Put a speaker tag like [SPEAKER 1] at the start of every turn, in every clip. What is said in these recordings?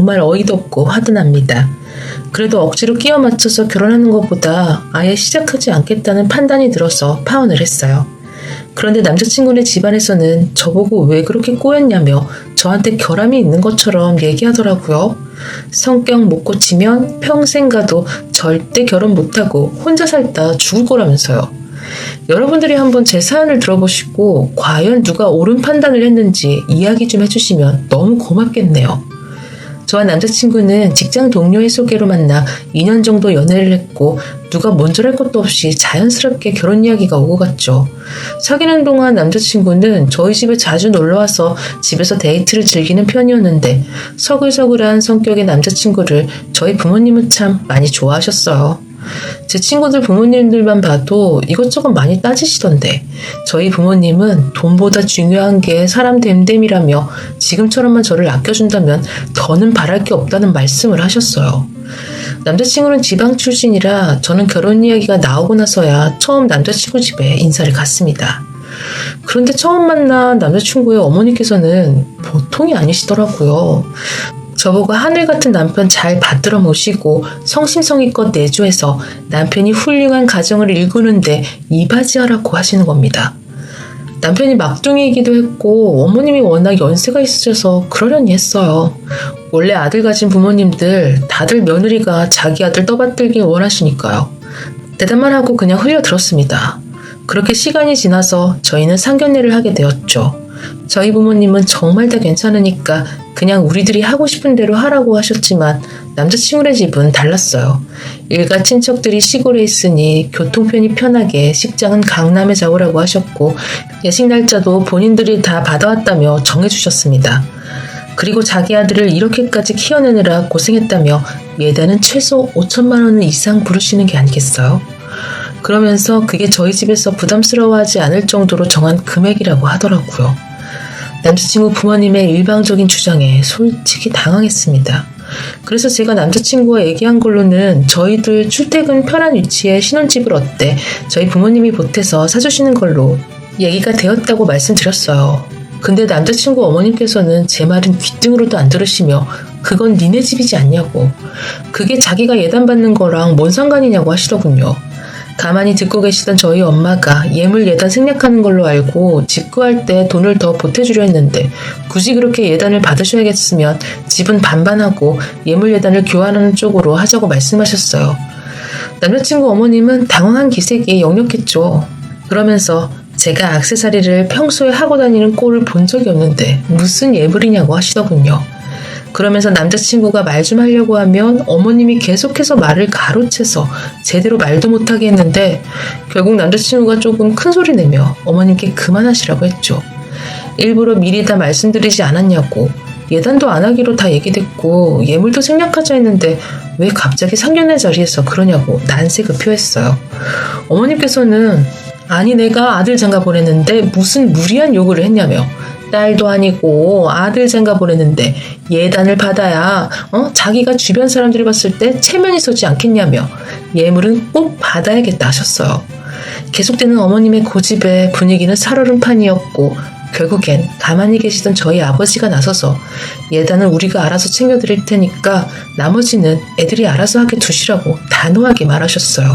[SPEAKER 1] 정말 어이도 없고 화도 납니다. 그래도 억지로 끼워 맞춰서 결혼하는 것보다 아예 시작하지 않겠다는 판단이 들어서 파혼을 했어요. 그런데 남자친구네 집안에서는 저보고 왜 그렇게 꼬였냐며 저한테 결함이 있는 것처럼 얘기하더라고요. 성격 못 고치면 평생 가도 절대 결혼 못하고 혼자 살다 죽을 거라면서요. 여러분들이 한번 제 사연을 들어보시고 과연 누가 옳은 판단을 했는지 이야기 좀 해주시면 너무 고맙겠네요. 저와 남자친구는 직장 동료의 소개로 만나 2년 정도 연애를 했고 누가 먼저랄 것도 없이 자연스럽게 결혼 이야기가 오고 갔죠. 사귀는 동안 남자친구는 저희 집에 자주 놀러와서 집에서 데이트를 즐기는 편이었는데 서글서글한 성격의 남자친구를 저희 부모님은 참 많이 좋아하셨어요. 제 친구들 부모님들만 봐도 이것저것 많이 따지시던데 저희 부모님은 돈보다 중요한 게 사람 됨됨이라며 지금처럼만 저를 아껴준다면 더는 바랄 게 없다는 말씀을 하셨어요. 남자친구는 지방 출신이라 저는 결혼 이야기가 나오고 나서야 처음 남자친구 집에 인사를 갔습니다. 그런데 처음 만난 남자친구의 어머니께서는 보통이 아니시더라고요. 저보고 하늘 같은 남편 잘 받들어 모시고 성심성의껏 내조해서 남편이 훌륭한 가정을 일구는데 이바지하라고 하시는 겁니다. 남편이 막둥이이기도 했고 어머님이 워낙 연세가 있으셔서 그러려니 했어요. 원래 아들 가진 부모님들 다들 며느리가 자기 아들 떠받들길 원하시니까요. 대답만 하고 그냥 흘려들었습니다. 그렇게 시간이 지나서 저희는 상견례를 하게 되었죠. 저희 부모님은 정말 다 괜찮으니까 그냥 우리들이 하고 싶은 대로 하라고 하셨지만 남자친구네 집은 달랐어요. 일가 친척들이 시골에 있으니 교통편이 편하게 식장은 강남에 잡으라고 하셨고 예식 날짜도 본인들이 다 받아왔다며 정해주셨습니다. 그리고 자기 아들을 이렇게까지 키워내느라 고생했다며 예단은 최소 5천만 원 이상 부르시는 게 아니겠어요? 그러면서 그게 저희 집에서 부담스러워하지 않을 정도로 정한 금액이라고 하더라고요. 남자친구 부모님의 일방적인 주장에 솔직히 당황했습니다. 그래서 제가 남자친구와 얘기한 걸로는 저희들 출퇴근 편한 위치에 신혼집을 어때 저희 부모님이 보태서 사주시는 걸로 얘기가 되었다고 말씀드렸어요. 근데 남자친구 어머님께서는 제 말은 귀등으로도 안 들으시며 그건 니네 집이지 않냐고, 그게 자기가 예단받는 거랑 뭔 상관이냐고 하시더군요. 가만히 듣고 계시던 저희 엄마가 예물 예단 생략하는 걸로 알고 집 구할 때 돈을 더 보태주려 했는데 굳이 그렇게 예단을 받으셔야겠으면 집은 반반하고 예물 예단을 교환하는 쪽으로 하자고 말씀하셨어요. 남자친구 어머님은 당황한 기색이 역력했죠. 그러면서 제가 액세서리를 평소에 하고 다니는 꼴을 본 적이 없는데 무슨 예물이냐고 하시더군요. 그러면서 남자친구가 말 좀 하려고 하면 어머님이 계속해서 말을 가로채서 제대로 말도 못하게 했는데 결국 남자친구가 조금 큰 소리 내며 어머님께 그만하시라고 했죠. 일부러 미리 다 말씀드리지 않았냐고, 예단도 안 하기로 다 얘기됐고 예물도 생략하자 했는데 왜 갑자기 상견례 자리에서 그러냐고 난세급표했어요. 어머님께서는 아니 내가 아들 장가 보냈는데 무슨 무리한 요구를 했냐며, 딸도 아니고 아들 장가 보냈는데 예단을 받아야 자기가 주변 사람들이 봤을 때 체면이 서지 않겠냐며 예물은 꼭 받아야겠다 하셨어요. 계속되는 어머님의 고집에 분위기는 살얼음판이었고 결국엔 가만히 계시던 저희 아버지가 나서서 예단은 우리가 알아서 챙겨드릴 테니까 나머지는 애들이 알아서 하게 두시라고 단호하게 말하셨어요.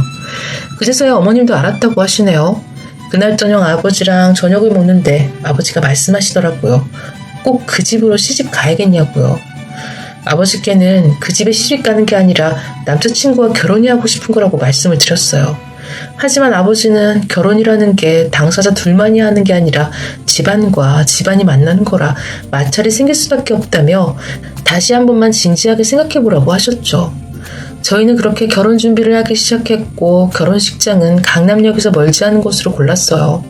[SPEAKER 1] 그제서야 어머님도 알았다고 하시네요. 그날 저녁 아버지랑 저녁을 먹는데 아버지가 말씀하시더라고요. 꼭 그 집으로 시집 가야겠냐고요. 아버지께는 그 집에 시집 가는 게 아니라 남자친구와 결혼이 하고 싶은 거라고 말씀을 드렸어요. 하지만 아버지는 결혼이라는 게 당사자 둘만이 하는 게 아니라 집안과 집안이 만나는 거라 마찰이 생길 수밖에 없다며 다시 한 번만 진지하게 생각해보라고 하셨죠. 저희는 그렇게 결혼 준비를 하기 시작했고 결혼식장은 강남역에서 멀지 않은 곳으로 골랐어요.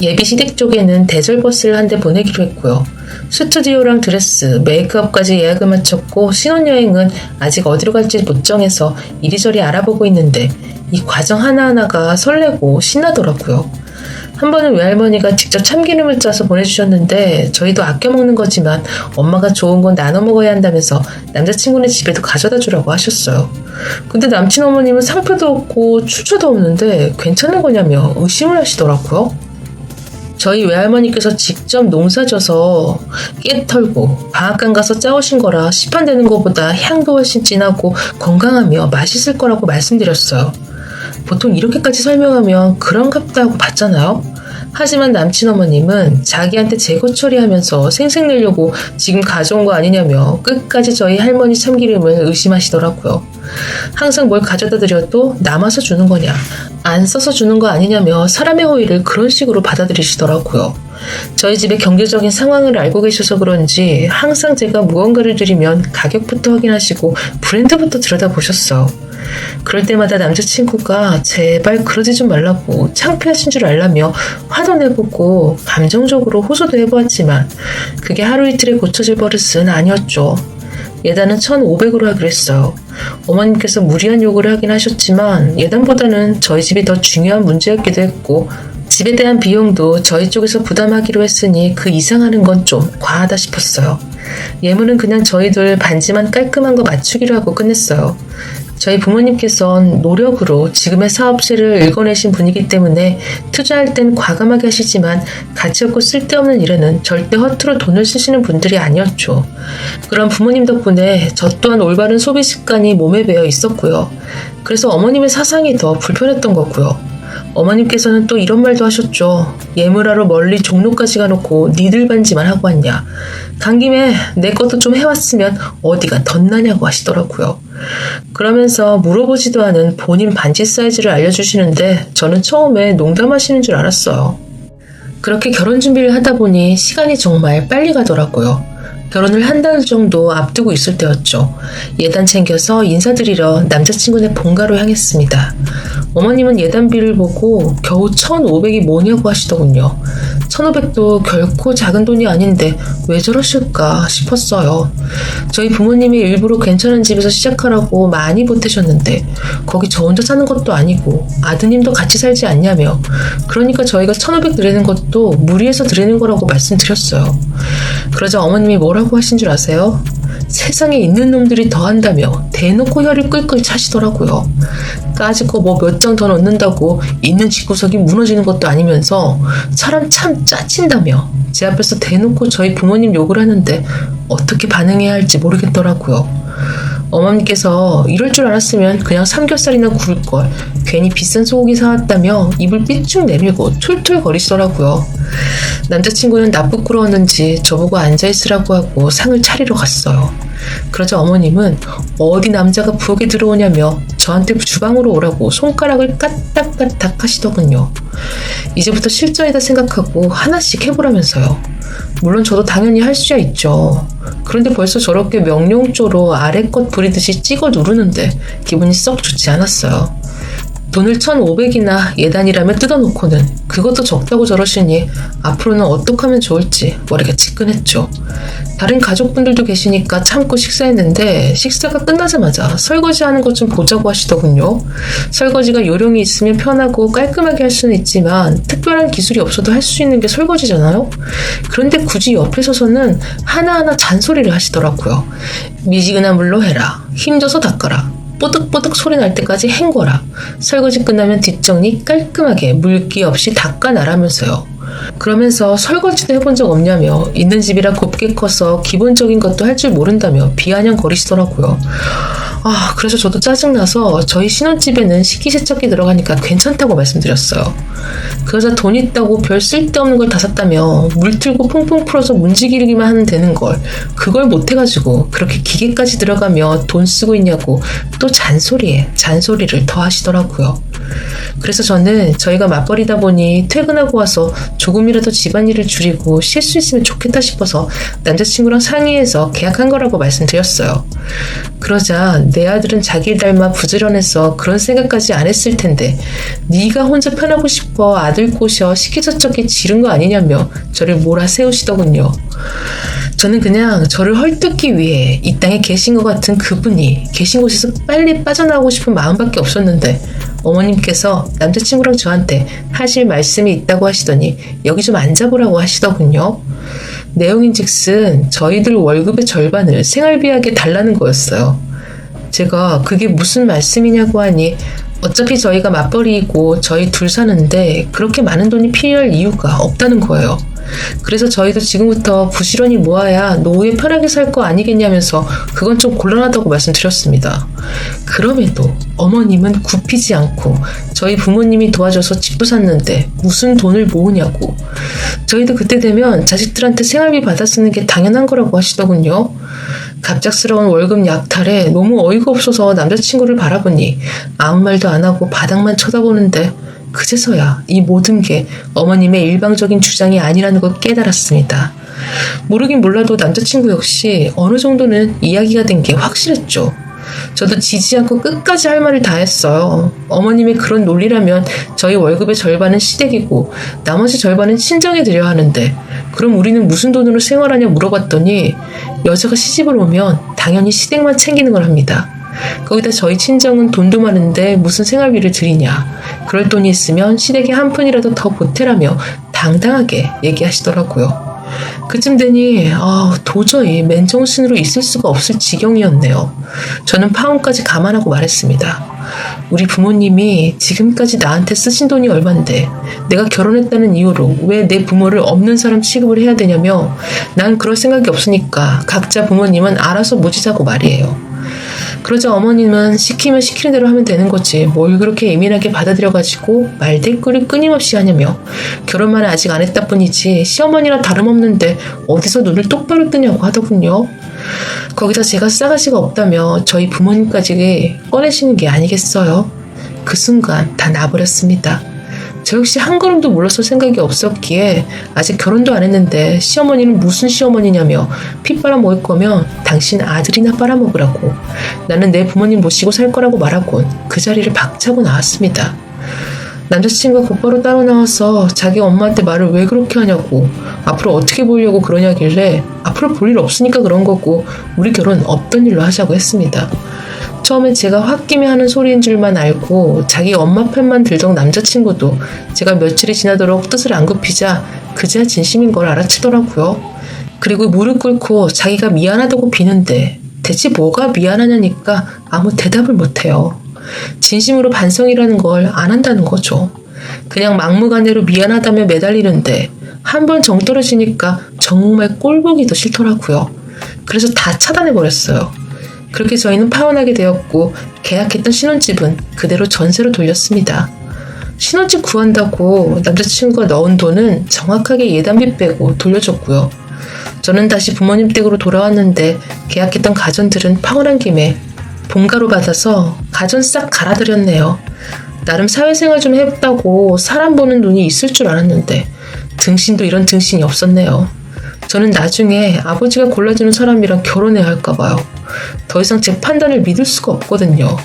[SPEAKER 1] 예비 시댁 쪽에는 대절버스를 한 대 보내기로 했고요. 스튜디오랑 드레스, 메이크업까지 예약을 마쳤고 신혼여행은 아직 어디로 갈지 못 정해서 이리저리 알아보고 있는데 이 과정 하나하나가 설레고 신나더라고요. 한 번은 외할머니가 직접 참기름을 짜서 보내주셨는데 저희도 아껴 먹는 거지만 엄마가 좋은 건 나눠 먹어야 한다면서 남자친구네 집에도 가져다 주라고 하셨어요. 근데 남친 어머님은 상표도 없고 출처도 없는데 괜찮은 거냐며 의심을 하시더라고요. 저희 외할머니께서 직접 농사져서 깨 털고 방앗간 가서 짜오신 거라 시판되는 것보다 향도 훨씬 진하고 건강하며 맛있을 거라고 말씀드렸어요. 보통 이렇게까지 설명하면 그런갑다 하고 봤잖아요. 하지만 남친 어머님은 자기한테 재고 처리하면서 생색 내려고 지금 가져온 거 아니냐며 끝까지 저희 할머니 참기름을 의심하시더라고요. 항상 뭘 가져다 드려도 남아서 주는 거냐, 안 써서 주는 거 아니냐며 사람의 호의를 그런 식으로 받아들이시더라고요. 저희 집의 경제적인 상황을 알고 계셔서 그런지 항상 제가 무언가를 드리면 가격부터 확인하시고 브랜드부터 들여다보셨어요. 그럴 때마다 남자친구가 제발 그러지 좀 말라고 창피하신 줄 알라며 화도 내보고 감정적으로 호소도 해보았지만 그게 하루 이틀에 고쳐질 버릇은 아니었죠. 예단은 1,500으로 하기로 했어요. 어머님께서 무리한 요구를 하긴 하셨지만 예단보다는 저희 집이 더 중요한 문제였기도 했고 집에 대한 비용도 저희 쪽에서 부담하기로 했으니 그 이상하는 건 좀 과하다 싶었어요. 예물은 그냥 저희들 반지만 깔끔한 거 맞추기로 하고 끝냈어요. 저희 부모님께선 노력으로 지금의 사업실을 읽어내신 분이기 때문에 투자할 땐 과감하게 하시지만 가치없고 쓸데없는 일에는 절대 허투루 돈을 쓰시는 분들이 아니었죠. 그런 부모님 덕분에 저 또한 올바른 소비 습관이 몸에 배어 있었고요. 그래서 어머님의 사상이 더 불편했던 거고요. 어머님께서는 또 이런 말도 하셨죠. 예물하러 멀리 종로까지 가놓고 니들 반지만 하고 왔냐. 간 김에 내 것도 좀 해왔으면 어디가 덧나냐고 하시더라고요. 그러면서 물어보지도 않은 본인 반지 사이즈를 알려주시는데 저는 처음에 농담하시는 줄 알았어요. 그렇게 결혼 준비를 하다 보니 시간이 정말 빨리 가더라고요. 결혼을 한 달 정도 앞두고 있을 때였죠. 예단 챙겨서 인사드리러 남자친구네 본가로 향했습니다. 어머님은 예단비를 보고 겨우 1,500이 뭐냐고 하시더군요. 1,500도 결코 작은 돈이 아닌데 왜 저러실까 싶었어요. 저희 부모님이 일부러 괜찮은 집에서 시작하라고 많이 보태셨는데 거기 저 혼자 사는 것도 아니고 아드님도 같이 살지 않냐며 그러니까 저희가 1,500 드리는 것도 무리해서 드리는 거라고 말씀드렸어요. 그러자 어머님이 뭐라고 하신 줄 아세요? 세상에 있는 놈들이 더 한다며 대놓고 혀를 끌끌 차시더라고요. 까짓 거 뭐 몇 장 더 넣는다고 있는 집구석이 무너지는 것도 아니면서 사람 참 짜친다며 제 앞에서 대놓고 저희 부모님 욕을 하는데 어떻게 반응해야 할지 모르겠더라고요. 어머님께서 이럴 줄 알았으면 그냥 삼겹살이나 구울걸 괜히 비싼 소고기 사왔다며 입을 삐쭉 내밀고 툴툴 거리시더라고요. 남자친구는 나 부끄러웠는지 저보고 앉아있으라고 하고 상을 차리러 갔어요. 그러자 어머님은 어디 남자가 부엌에 들어오냐며 저한테 주방으로 오라고 손가락을 까딱까딱 하시더군요. 이제부터 실전이다 생각하고 하나씩 해보라면서요. 물론 저도 당연히 할 수야 있죠. 그런데 벌써 저렇게 명령조로 아래 것 부리듯이 찍어 누르는데 기분이 썩 좋지 않았어요. 돈을 1,500이나 예단이라며 뜯어놓고는 그것도 적다고 저러시니 앞으로는 어떻게 하면 좋을지 머리가 지끈했죠. 다른 가족분들도 계시니까 참고 식사했는데 식사가 끝나자마자 설거지하는 것 좀 보자고 하시더군요. 설거지가 요령이 있으면 편하고 깔끔하게 할 수는 있지만 특별한 기술이 없어도 할 수 있는 게 설거지잖아요. 그런데 굳이 옆에 서서는 하나하나 잔소리를 하시더라고요. 미지근한 물로 해라. 힘줘서 닦아라. 뽀득뽀득 소리 날 때까지 헹궈라. 설거지 끝나면 뒷정리 깔끔하게 물기 없이 닦아나라면서요. 그러면서 설거지도 해본 적 없냐며 있는 집이라 곱게 커서 기본적인 것도 할 줄 모른다며 비아냥거리시더라고요. 그래서 저도 짜증나서 저희 신혼집에는 식기세척기 들어가니까 괜찮다고 말씀드렸어요. 그러자 돈 있다고 별 쓸데없는 걸 다 샀다며 물 틀고 퐁퐁 풀어서 문지기르기만 하면 되는 걸 그걸 못해가지고 그렇게 기계까지 들어가며 돈 쓰고 있냐고 또 잔소리에 잔소리를 더 하시더라고요. 그래서 저는 저희가 맞벌이다 보니 퇴근하고 와서 조금이라도 집안일을 줄이고 쉴 수 있으면 좋겠다 싶어서 남자친구랑 상의해서 계약한 거라고 말씀드렸어요. 그러자 내 아들은 자기를 닮아 부지런해서 그런 생각까지 안 했을 텐데 네가 혼자 편하고 싶어 아들 꼬셔 식기세척기 지른 거 아니냐며 저를 몰아세우시더군요. 저는 그냥 저를 헐뜯기 위해 이 땅에 계신 것 같은 그분이 계신 곳에서 빨리 빠져나오고 싶은 마음밖에 없었는데 어머님께서 남자친구랑 저한테 하실 말씀이 있다고 하시더니 여기 좀 앉아보라고 하시더군요. 내용인즉슨 저희들 월급의 절반을 생활비하게 달라는 거였어요. 제가 그게 무슨 말씀이냐고 하니 어차피 저희가 맞벌이이고 저희 둘 사는데 그렇게 많은 돈이 필요할 이유가 없다는 거예요. 그래서 저희도 지금부터 부지런히 모아야 노후에 편하게 살 거 아니겠냐면서 그건 좀 곤란하다고 말씀드렸습니다. 그럼에도 어머님은 굽히지 않고 저희 부모님이 도와줘서 집도 샀는데 무슨 돈을 모으냐고. 저희도 그때 되면 자식들한테 생활비 받아 쓰는 게 당연한 거라고 하시더군요. 갑작스러운 월급 약탈에 너무 어이가 없어서 남자친구를 바라보니 아무 말도 안 하고 바닥만 쳐다보는데 그제서야 이 모든 게 어머님의 일방적인 주장이 아니라는 걸 깨달았습니다. 모르긴 몰라도 남자친구 역시 어느 정도는 이야기가 된 게 확실했죠. 저도 지지 않고 끝까지 할 말을 다 했어요. 어머님의 그런 논리라면 저희 월급의 절반은 시댁이고 나머지 절반은 친정에 드려야 하는데 그럼 우리는 무슨 돈으로 생활하냐 물어봤더니 여자가 시집을 오면 당연히 시댁만 챙기는 걸 합니다. 거기다 저희 친정은 돈도 많은데 무슨 생활비를 드리냐. 그럴 돈이 있으면 시댁에 한 푼이라도 더 보태라며 당당하게 얘기하시더라고요. 그쯤 되니 도저히 맨정신으로 있을 수가 없을 지경이었네요. 저는 파혼까지 감안하고 말했습니다. 우리 부모님이 지금까지 나한테 쓰신 돈이 얼만데 내가 결혼했다는 이유로 왜 내 부모를 없는 사람 취급을 해야 되냐며 난 그럴 생각이 없으니까 각자 부모님은 알아서 모시자고 말이에요. 그러자 어머님은 시키면 시키는 대로 하면 되는 거지 뭘 그렇게 예민하게 받아들여가지고 말대꾸를 끊임없이 하냐며 결혼만 아직 안 했다 뿐이지 시어머니랑 다름없는데 어디서 눈을 똑바로 뜨냐고 하더군요. 거기다 제가 싸가지가 없다며 저희 부모님까지 꺼내시는 게 아니겠어요. 그 순간 다 나버렸습니다. 저 역시 한 걸음도 물러설 생각이 없었기에 아직 결혼도 안 했는데 시어머니는 무슨 시어머니냐며 피 빨아먹을 거면 당신 아들이나 빨아먹으라고. 나는 내 부모님 모시고 살 거라고 말하곤 그 자리를 박차고 나왔습니다. 남자친구가 곧바로 따로 나와서 자기 엄마한테 말을 왜 그렇게 하냐고 앞으로 어떻게 보려고 그러냐길래 앞으로 볼 일 없으니까 그런 거고 우리 결혼 없던 일로 하자고 했습니다. 처음엔 제가 홧김에 하는 소리인 줄만 알고 자기 엄마 편만 들던 남자친구도 제가 며칠이 지나도록 뜻을 안 굽히자 그제야 진심인 걸 알아채더라고요. 그리고 무릎 꿇고 자기가 미안하다고 비는데 대체 뭐가 미안하냐니까 아무 대답을 못해요. 진심으로 반성이라는 걸 안 한다는 거죠. 그냥 막무가내로 미안하다며 매달리는데 한 번 정 떨어지니까 정말 꼴보기도 싫더라고요. 그래서 다 차단해버렸어요. 그렇게 저희는 파혼하게 되었고 계약했던 신혼집은 그대로 전세로 돌렸습니다. 신혼집 구한다고 남자친구가 넣은 돈은 정확하게 예단비 빼고 돌려줬고요. 저는 다시 부모님 댁으로 돌아왔는데 계약했던 가전들은 파혼한 김에 본가로 받아서 가전 싹 갈아드렸네요. 나름 사회생활 좀 했다고 사람 보는 눈이 있을 줄 알았는데 등신도 이런 등신이 없었네요. 저는 나중에 아버지가 골라주는 사람이랑 결혼해야 할까봐요. 더 이상 제 판단을 믿을 수가 없거든요.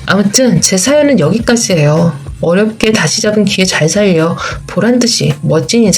[SPEAKER 1] 아무튼 제 사연은 여기까지예요. 어렵게 다시 잡은 기회 잘 살려 보란듯이 멋진 인생